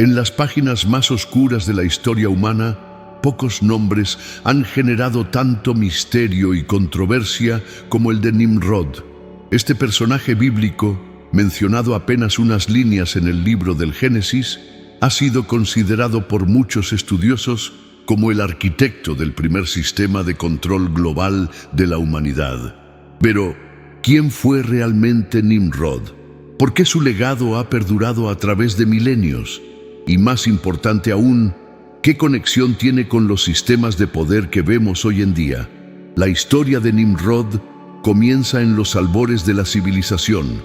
En las páginas más oscuras de la historia humana, pocos nombres han generado tanto misterio y controversia como el de Nimrod. Este personaje bíblico, mencionado apenas unas líneas en el libro del Génesis, ha sido considerado por muchos estudiosos como el arquitecto del primer sistema de control global de la humanidad. Pero, ¿quién fue realmente Nimrod? ¿Por qué su legado ha perdurado a través de milenios? Y más importante aún, ¿qué conexión tiene con los sistemas de poder que vemos hoy en día? La historia de Nimrod comienza en los albores de la civilización,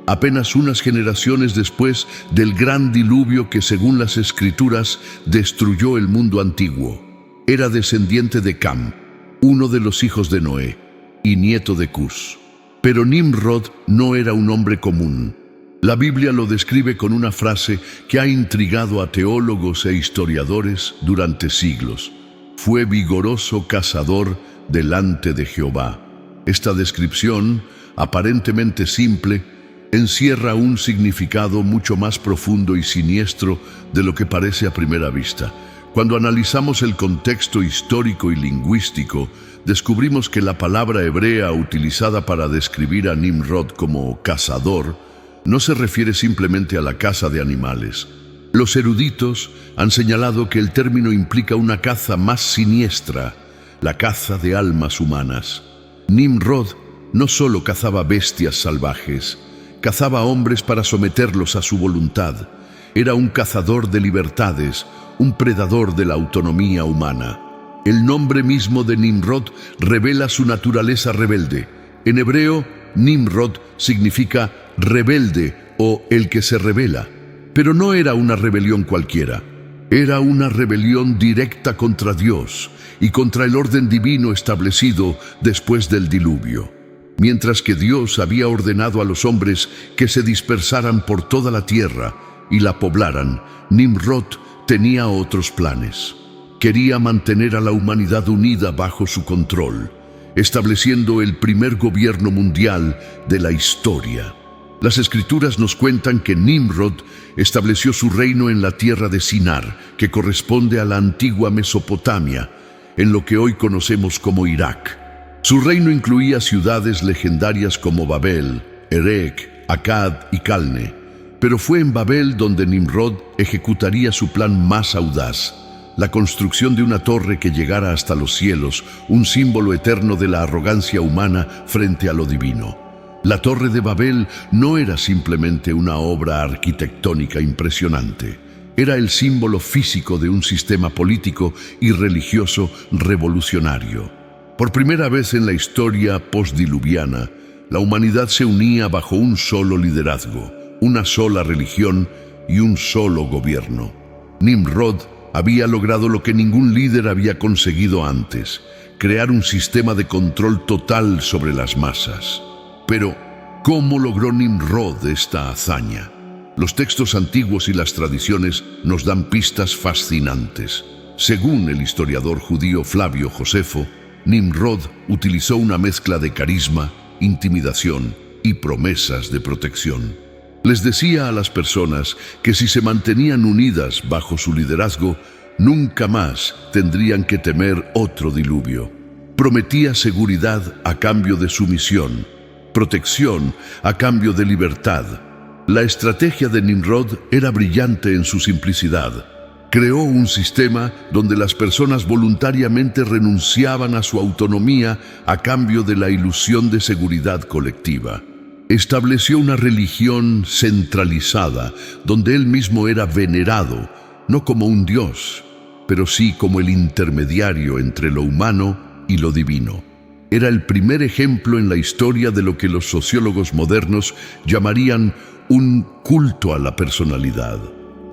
apenas unas generaciones después del gran diluvio que, según las escrituras, destruyó el mundo antiguo. Era descendiente de Cam, uno de los hijos de Noé, y nieto de Cus. Pero Nimrod no era un hombre común. La Biblia lo describe con una frase que ha intrigado a teólogos e historiadores durante siglos. Fue vigoroso cazador delante de Jehová. Esta descripción, aparentemente simple, encierra un significado mucho más profundo y siniestro de lo que parece a primera vista. Cuando analizamos el contexto histórico y lingüístico, descubrimos que la palabra hebrea utilizada para describir a Nimrod como cazador no se refiere simplemente a la caza de animales. Los eruditos han señalado que el término implica una caza más siniestra, la caza de almas humanas. Nimrod no solo cazaba bestias salvajes, cazaba hombres para someterlos a su voluntad. Era un cazador de libertades, un predador de la autonomía humana. El nombre mismo de Nimrod revela su naturaleza rebelde. En hebreo, Nimrod significa rebelde o el que se rebela. Pero no era una rebelión cualquiera. Era una rebelión directa contra Dios y contra el orden divino establecido después del diluvio. Mientras que Dios había ordenado a los hombres que se dispersaran por toda la tierra y la poblaran, Nimrod tenía otros planes. Quería mantener a la humanidad unida bajo su control, estableciendo el primer gobierno mundial de la historia. Las escrituras nos cuentan que Nimrod estableció su reino en la tierra de Sinar, que corresponde a la antigua Mesopotamia, en lo que hoy conocemos como Irak. Su reino incluía ciudades legendarias como Babel, Erech, Akkad y Calne, pero fue en Babel donde Nimrod ejecutaría su plan más audaz, la construcción de una torre que llegara hasta los cielos, un símbolo eterno de la arrogancia humana frente a lo divino. La Torre de Babel no era simplemente una obra arquitectónica impresionante. Era el símbolo físico de un sistema político y religioso revolucionario. Por primera vez en la historia postdiluviana, la humanidad se unía bajo un solo liderazgo, una sola religión y un solo gobierno. Nimrod había logrado lo que ningún líder había conseguido antes: crear un sistema de control total sobre las masas. Pero, ¿cómo logró Nimrod esta hazaña? Los textos antiguos y las tradiciones nos dan pistas fascinantes. Según el historiador judío Flavio Josefo, Nimrod utilizó una mezcla de carisma, intimidación y promesas de protección. Les decía a las personas que si se mantenían unidas bajo su liderazgo, nunca más tendrían que temer otro diluvio. Prometía seguridad a cambio de sumisión, protección a cambio de libertad. La estrategia de Nimrod era brillante en su simplicidad. Creó un sistema donde las personas voluntariamente renunciaban a su autonomía a cambio de la ilusión de seguridad colectiva. Estableció una religión centralizada, donde él mismo era venerado, no como un dios, pero sí como el intermediario entre lo humano y lo divino. Era el primer ejemplo en la historia de lo que los sociólogos modernos llamarían un culto a la personalidad.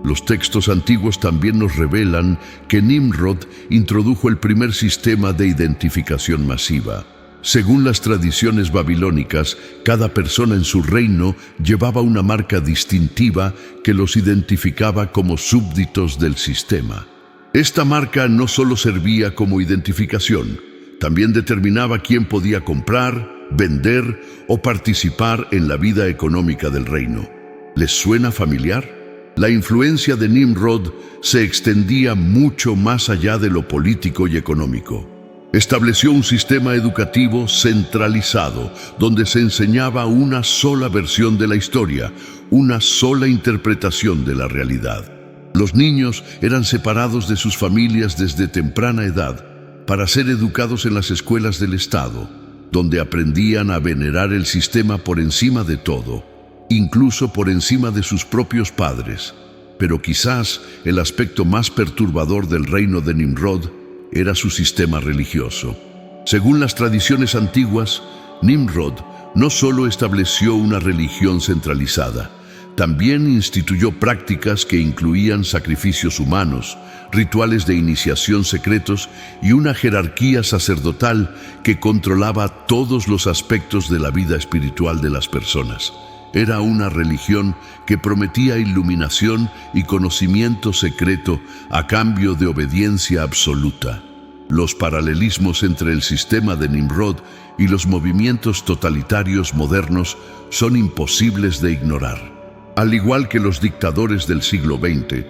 Los textos antiguos también nos revelan que Nimrod introdujo el primer sistema de identificación masiva. Según las tradiciones babilónicas, cada persona en su reino llevaba una marca distintiva que los identificaba como súbditos del sistema. Esta marca no solo servía como identificación, también determinaba quién podía comprar, vender o participar en la vida económica del reino. ¿Les suena familiar? La influencia de Nimrod se extendía mucho más allá de lo político y económico. Estableció un sistema educativo centralizado, donde se enseñaba una sola versión de la historia, una sola interpretación de la realidad. Los niños eran separados de sus familias desde temprana edad para ser educados en las escuelas del Estado, donde aprendían a venerar el sistema por encima de todo, incluso por encima de sus propios padres. Pero quizás el aspecto más perturbador del reino de Nimrod era su sistema religioso. Según las tradiciones antiguas, Nimrod no solo estableció una religión centralizada, también instituyó prácticas que incluían sacrificios humanos, rituales de iniciación secretos y una jerarquía sacerdotal que controlaba todos los aspectos de la vida espiritual de las personas. Era una religión que prometía iluminación y conocimiento secreto a cambio de obediencia absoluta. Los paralelismos entre el sistema de Nimrod y los movimientos totalitarios modernos son imposibles de ignorar. Al igual que los dictadores del siglo XX,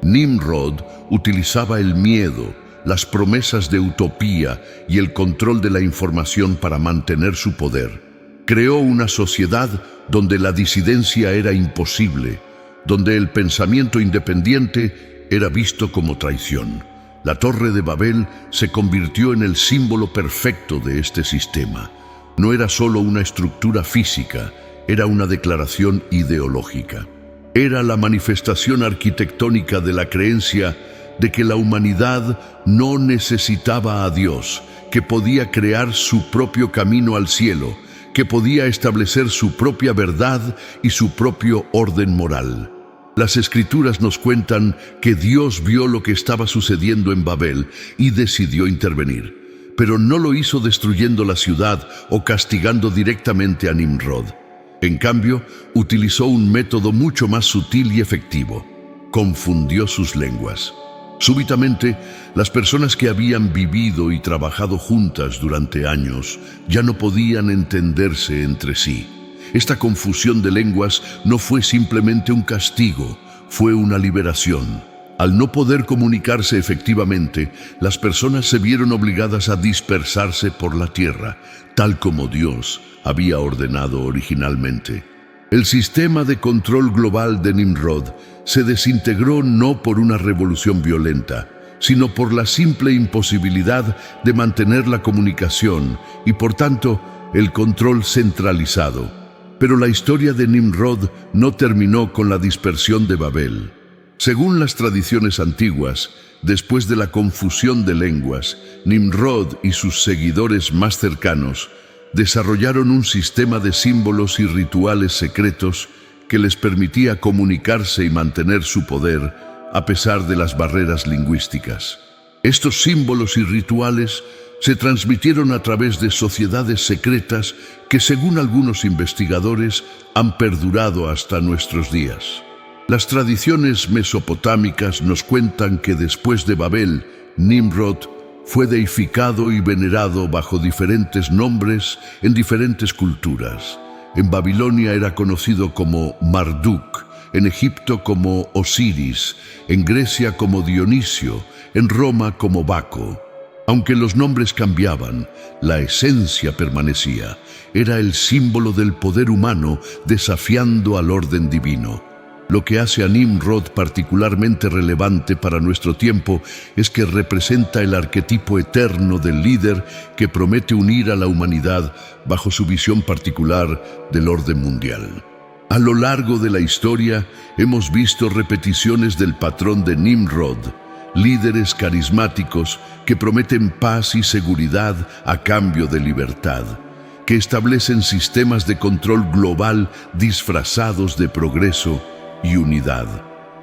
Nimrod utilizaba el miedo, las promesas de utopía y el control de la información para mantener su poder. Creó una sociedad donde la disidencia era imposible, donde el pensamiento independiente era visto como traición. La Torre de Babel se convirtió en el símbolo perfecto de este sistema. No era solo una estructura física, era una declaración ideológica. Era la manifestación arquitectónica de la creencia de que la humanidad no necesitaba a Dios, que podía crear su propio camino al cielo, que podía establecer su propia verdad y su propio orden moral. Las Escrituras nos cuentan que Dios vio lo que estaba sucediendo en Babel y decidió intervenir, pero no lo hizo destruyendo la ciudad o castigando directamente a Nimrod. En cambio, utilizó un método mucho más sutil y efectivo. Confundió sus lenguas. Súbitamente, las personas que habían vivido y trabajado juntas durante años ya no podían entenderse entre sí. Esta confusión de lenguas no fue simplemente un castigo, fue una liberación. Al no poder comunicarse efectivamente, las personas se vieron obligadas a dispersarse por la tierra, tal como Dios había ordenado originalmente. El sistema de control global de Nimrod se desintegró no por una revolución violenta, sino por la simple imposibilidad de mantener la comunicación y, por tanto, el control centralizado. Pero la historia de Nimrod no terminó con la dispersión de Babel. Según las tradiciones antiguas, después de la confusión de lenguas, Nimrod y sus seguidores más cercanos desarrollaron un sistema de símbolos y rituales secretos que les permitía comunicarse y mantener su poder a pesar de las barreras lingüísticas. Estos símbolos y rituales se transmitieron a través de sociedades secretas que, según algunos investigadores, han perdurado hasta nuestros días. Las tradiciones mesopotámicas nos cuentan que después de Babel, Nimrod fue deificado y venerado bajo diferentes nombres en diferentes culturas. En Babilonia era conocido como Marduk, en Egipto como Osiris, en Grecia como Dionisio, en Roma como Baco. Aunque los nombres cambiaban, la esencia permanecía. Era el símbolo del poder humano desafiando al orden divino. Lo que hace a Nimrod particularmente relevante para nuestro tiempo es que representa el arquetipo eterno del líder que promete unir a la humanidad bajo su visión particular del orden mundial. A lo largo de la historia hemos visto repeticiones del patrón de Nimrod, líderes carismáticos que prometen paz y seguridad a cambio de libertad, que establecen sistemas de control global disfrazados de progreso y unidad.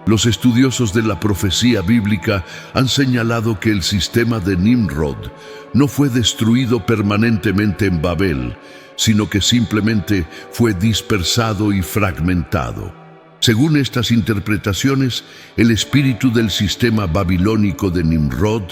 Los estudiosos de la profecía bíblica han señalado que el sistema de Nimrod no fue destruido permanentemente en Babel, sino que simplemente fue dispersado y fragmentado. Según estas interpretaciones, el espíritu del sistema babilónico de Nimrod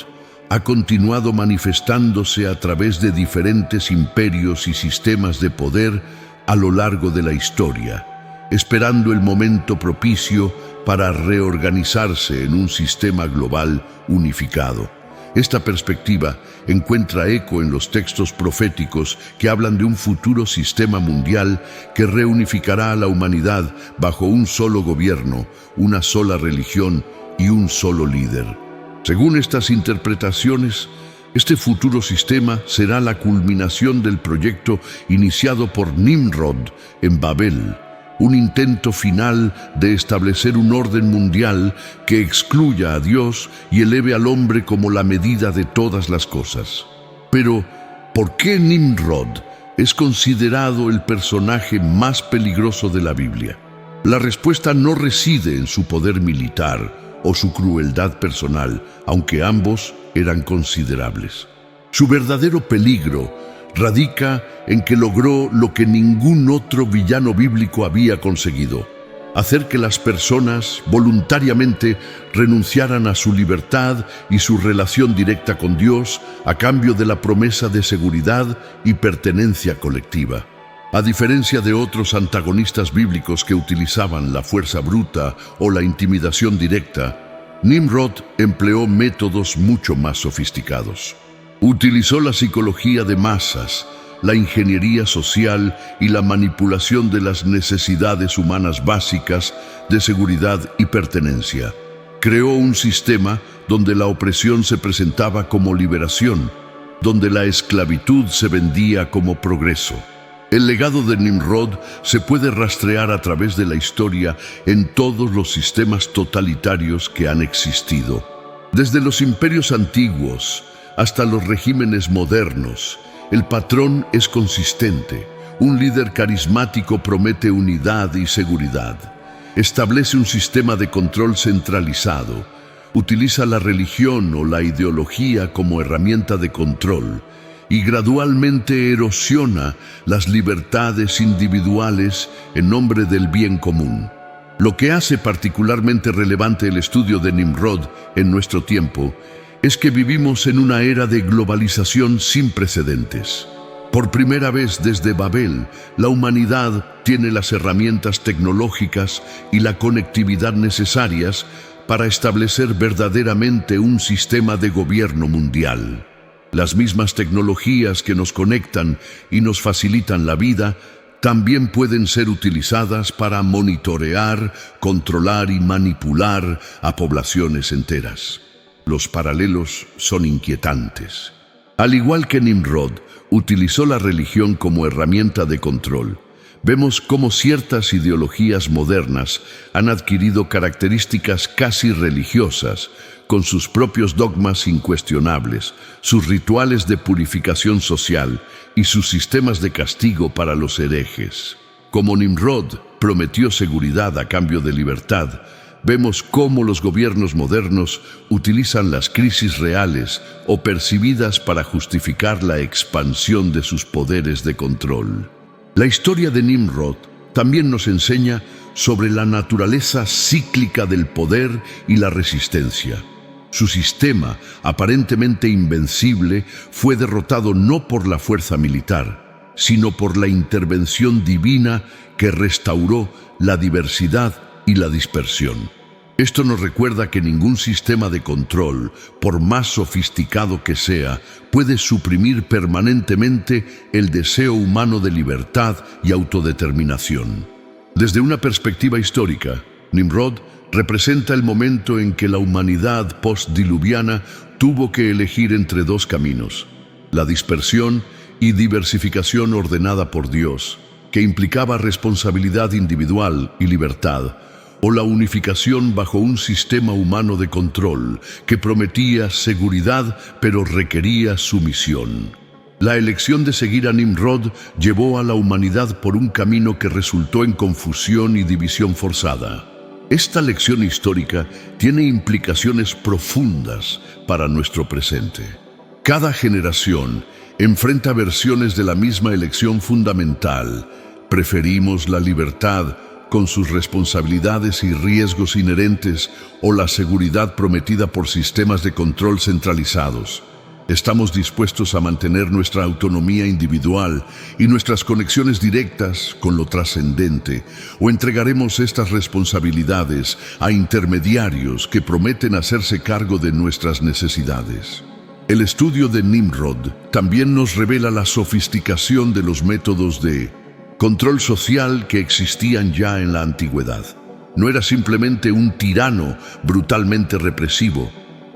ha continuado manifestándose a través de diferentes imperios y sistemas de poder a lo largo de la historia, esperando el momento propicio para reorganizarse en un sistema global unificado. Esta perspectiva encuentra eco en los textos proféticos que hablan de un futuro sistema mundial que reunificará a la humanidad bajo un solo gobierno, una sola religión y un solo líder. Según estas interpretaciones, este futuro sistema será la culminación del proyecto iniciado por Nimrod en Babel, un intento final de establecer un orden mundial que excluya a Dios y eleve al hombre como la medida de todas las cosas. Pero, ¿por qué Nimrod es considerado el personaje más peligroso de la Biblia? La respuesta no reside en su poder militar o su crueldad personal, aunque ambos eran considerables. Su verdadero peligro radica en que logró lo que ningún otro villano bíblico había conseguido: hacer que las personas voluntariamente renunciaran a su libertad y su relación directa con Dios a cambio de la promesa de seguridad y pertenencia colectiva. A diferencia de otros antagonistas bíblicos que utilizaban la fuerza bruta o la intimidación directa, Nimrod empleó métodos mucho más sofisticados. Utilizó la psicología de masas, la ingeniería social y la manipulación de las necesidades humanas básicas de seguridad y pertenencia. Creó un sistema donde la opresión se presentaba como liberación, donde la esclavitud se vendía como progreso. El legado de Nimrod se puede rastrear a través de la historia en todos los sistemas totalitarios que han existido. Desde los imperios antiguos hasta los regímenes modernos, el patrón es consistente. Un líder carismático promete unidad y seguridad. Establece un sistema de control centralizado. Utiliza la religión o la ideología como herramienta de control y gradualmente erosiona las libertades individuales en nombre del bien común. Lo que hace particularmente relevante el estudio de Nimrod en nuestro tiempo es que vivimos en una era de globalización sin precedentes. Por primera vez desde Babel, la humanidad tiene las herramientas tecnológicas y la conectividad necesarias para establecer verdaderamente un sistema de gobierno mundial. Las mismas tecnologías que nos conectan y nos facilitan la vida también pueden ser utilizadas para monitorear, controlar y manipular a poblaciones enteras. Los paralelos son inquietantes. Al igual que Nimrod utilizó la religión como herramienta de control, vemos cómo ciertas ideologías modernas han adquirido características casi religiosas, con sus propios dogmas incuestionables, sus rituales de purificación social y sus sistemas de castigo para los herejes. Como Nimrod prometió seguridad a cambio de libertad, vemos cómo los gobiernos modernos utilizan las crisis reales o percibidas para justificar la expansión de sus poderes de control. La historia de Nimrod también nos enseña sobre la naturaleza cíclica del poder y la resistencia. Su sistema, aparentemente invencible, fue derrotado no por la fuerza militar, sino por la intervención divina que restauró la diversidad y la dispersión. Esto nos recuerda que ningún sistema de control, por más sofisticado que sea, puede suprimir permanentemente el deseo humano de libertad y autodeterminación. Desde una perspectiva histórica, Nimrod representa el momento en que la humanidad postdiluviana tuvo que elegir entre dos caminos: la dispersión y diversificación ordenada por Dios, que implicaba responsabilidad individual y libertad, o la unificación bajo un sistema humano de control que prometía seguridad pero requería sumisión. La elección de seguir a Nimrod llevó a la humanidad por un camino que resultó en confusión y división forzada. Esta lección histórica tiene implicaciones profundas para nuestro presente. Cada generación enfrenta versiones de la misma elección fundamental. Preferimos la libertad con sus responsabilidades y riesgos inherentes o la seguridad prometida por sistemas de control centralizados. ¿Estamos dispuestos a mantener nuestra autonomía individual y nuestras conexiones directas con lo trascendente? ¿O entregaremos estas responsabilidades a intermediarios que prometen hacerse cargo de nuestras necesidades? El estudio de Nimrod también nos revela la sofisticación de los métodos de control social que existían ya en la antigüedad. No era simplemente un tirano brutalmente represivo,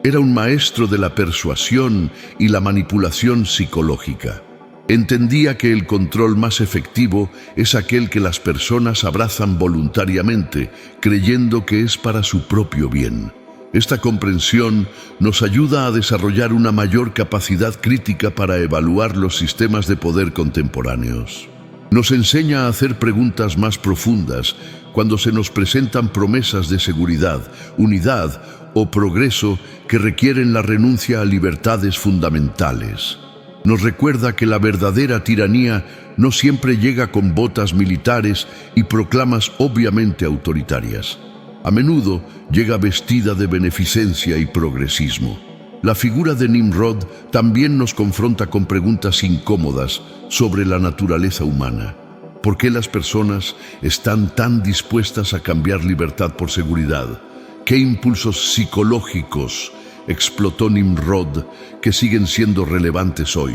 era un maestro de la persuasión y la manipulación psicológica. Entendía que el control más efectivo es aquel que las personas abrazan voluntariamente, creyendo que es para su propio bien. Esta comprensión nos ayuda a desarrollar una mayor capacidad crítica para evaluar los sistemas de poder contemporáneos. Nos enseña a hacer preguntas más profundas cuando se nos presentan promesas de seguridad, unidad o progreso que requieren la renuncia a libertades fundamentales. Nos recuerda que la verdadera tiranía no siempre llega con botas militares y proclamas obviamente autoritarias. A menudo llega vestida de beneficencia y progresismo. La figura de Nimrod también nos confronta con preguntas incómodas sobre la naturaleza humana. ¿Por qué las personas están tan dispuestas a cambiar libertad por seguridad? ¿Qué impulsos psicológicos explotó Nimrod que siguen siendo relevantes hoy?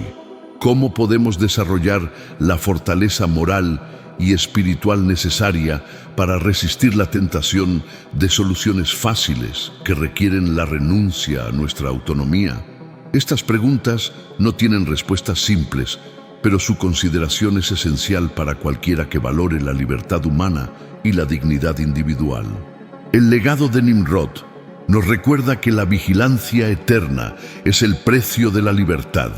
¿Cómo podemos desarrollar la fortaleza moral y espiritual necesaria para resistir la tentación de soluciones fáciles que requieren la renuncia a nuestra autonomía? Estas preguntas no tienen respuestas simples, pero su consideración es esencial para cualquiera que valore la libertad humana y la dignidad individual. El legado de Nimrod nos recuerda que la vigilancia eterna es el precio de la libertad,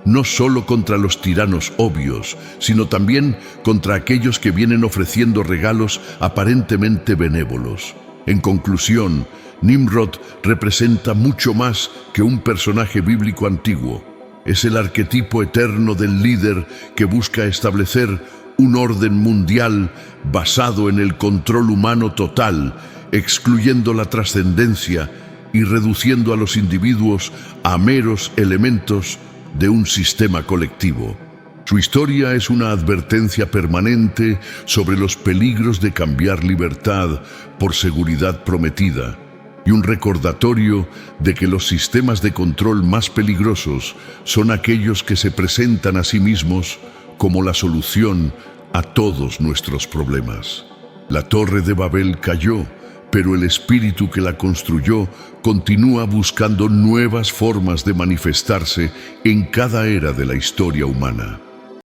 no solo contra los tiranos obvios, sino también contra aquellos que vienen ofreciendo regalos aparentemente benévolos. En conclusión, Nimrod representa mucho más que un personaje bíblico antiguo. Es el arquetipo eterno del líder que busca establecer un orden mundial basado en el control humano total, excluyendo la trascendencia y reduciendo a los individuos a meros elementos de un sistema colectivo. Su historia es una advertencia permanente sobre los peligros de cambiar libertad por seguridad prometida y un recordatorio de que los sistemas de control más peligrosos son aquellos que se presentan a sí mismos como la solución a todos nuestros problemas. La Torre de Babel cayó, pero el espíritu que la construyó continúa buscando nuevas formas de manifestarse en cada era de la historia humana.